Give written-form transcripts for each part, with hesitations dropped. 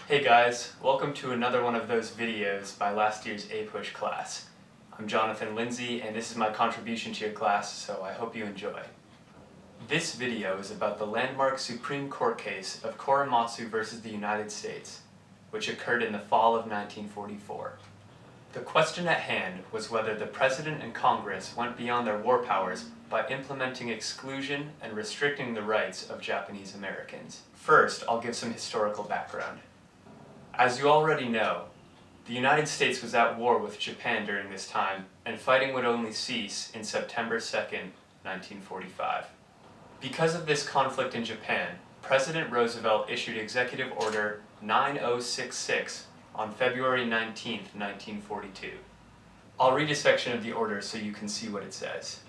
Hey guys, welcome to another one of those videos by last year's A-Push class. I'm Jonathan Lindsay and this is my contribution to your class, so I hope you enjoy. This video is about the landmark Supreme Court case of Korematsu versus the United States, which occurred in the fall of 1944. The question at hand was whether the President and Congress went beyond their war powers by implementing exclusion and restricting the rights of Japanese Americans. First, I'll give some historical background. As you already know, the United States was at war with Japan during this time, and fighting would only cease in September 2nd, 1945. Because of this conflict in Japan, President Roosevelt issued Executive Order 9066 on February 19, 1942. I'll read a section of the order so you can see what it says.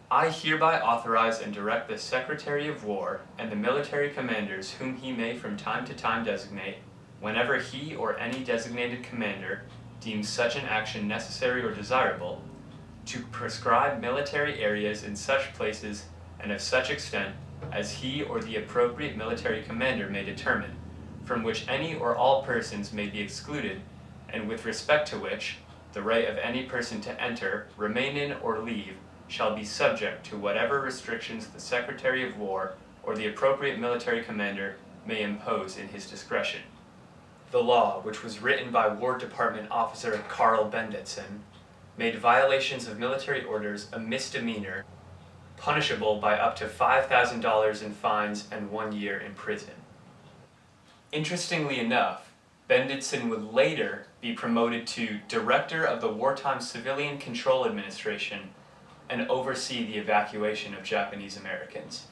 I hereby authorize and direct the Secretary of War and the military commanders whom he may from time to time designate, whenever he or any designated commander deems such an action necessary or desirable, to prescribe military areas in such places and of such extent as he or the appropriate military commander may determine, from which any or all persons may be excluded, and with respect to which the right of any person to enter, remain in, or leave shall be subject to whatever restrictions the Secretary of War or the appropriate military commander may impose in his discretion. The law, which was written by War Department officer Carl Benditson, made violations of military orders a misdemeanor, punishable by up to $5,000 in fines and 1 year in prison. Interestingly enough, Benditson would later be promoted to Director of the Wartime Civilian Control Administration and oversee the evacuation of Japanese Americans.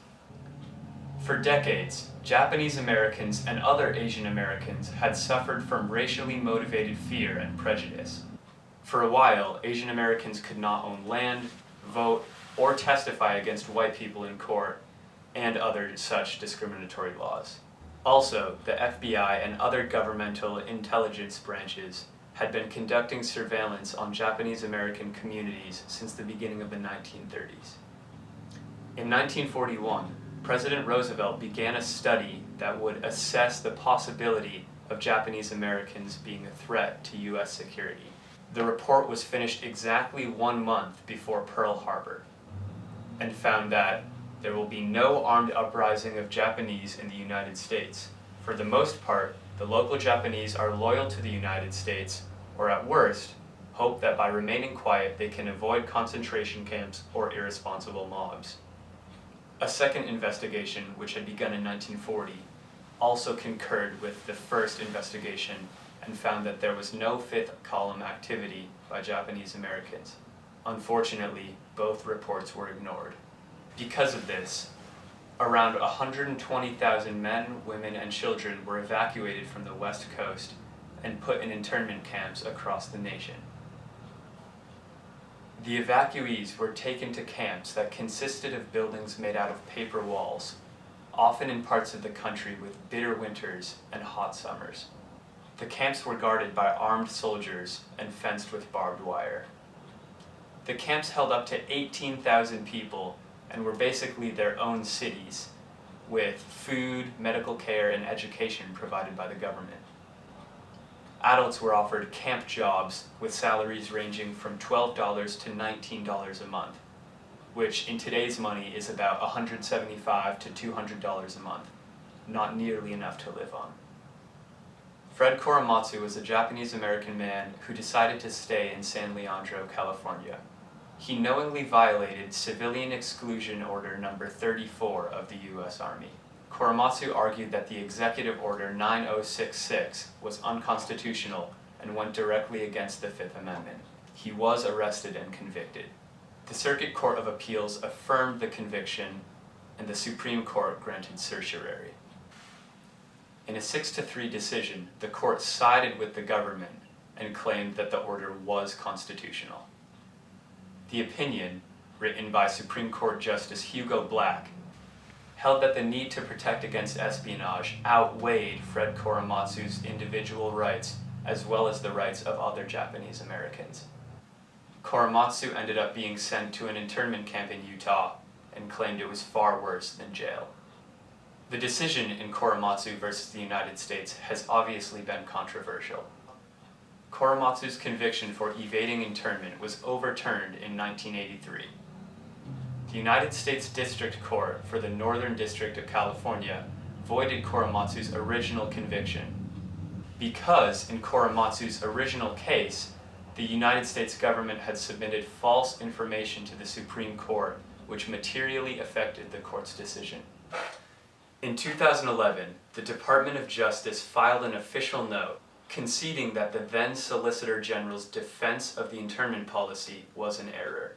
For decades, Japanese Americans and other Asian Americans had suffered from racially motivated fear and prejudice. For a while, Asian Americans could not own land, vote, or testify against white people in court, and other such discriminatory laws. Also, the FBI and other governmental intelligence branches had been conducting surveillance on Japanese American communities since the beginning of the 1930s. In 1941, President Roosevelt began a study that would assess the possibility of Japanese Americans being a threat to U.S. security. The report was finished exactly 1 month before Pearl Harbor, and found that there will be no armed uprising of Japanese in the United States. For the most part, the local Japanese are loyal to the United States, or at worst, hope that by remaining quiet they can avoid concentration camps or irresponsible mobs. A second investigation, which had begun in 1940, also concurred with the first investigation and found that there was no fifth column activity by Japanese Americans. Unfortunately, both reports were ignored. Because of this, around 120,000 men, women, and children were evacuated from the West Coast and put in internment camps across the nation. The evacuees were taken to camps that consisted of buildings made out of paper walls, often in parts of the country with bitter winters and hot summers. The camps were guarded by armed soldiers and fenced with barbed wire. The camps held up to 18,000 people and were basically their own cities, with food, medical care, and education provided by the government. Adults were offered camp jobs with salaries ranging from $12 to $19 a month, which in today's money is about $175 to $200 a month, not nearly enough to live on. Fred Korematsu was a Japanese-American man who decided to stay in San Leandro, California. He knowingly violated Civilian Exclusion Order number 34 of the U.S. Army. Korematsu argued that the Executive Order 9066 was unconstitutional and went directly against the Fifth Amendment. He was arrested and convicted. The Circuit Court of Appeals affirmed the conviction, and the Supreme Court granted certiorari. In a 6-3 decision, the court sided with the government and claimed that the order was constitutional. The opinion, written by Supreme Court Justice Hugo Black, held that the need to protect against espionage outweighed Fred Korematsu's individual rights as well as the rights of other Japanese Americans. Korematsu ended up being sent to an internment camp in Utah and claimed it was far worse than jail. The decision in Korematsu versus the United States has obviously been controversial. Korematsu's conviction for evading internment was overturned in 1983. The United States District Court for the Northern District of California voided Korematsu's original conviction because in Korematsu's original case, the United States government had submitted false information to the Supreme Court, which materially affected the court's decision. In 2011, the Department of Justice filed an official note conceding that the then Solicitor General's defense of the internment policy was an error.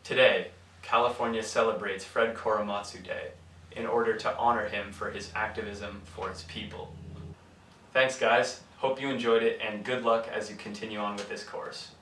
Today, California celebrates Fred Korematsu Day in order to honor him for his activism for its people. Thanks guys, hope you enjoyed it and good luck as you continue on with this course.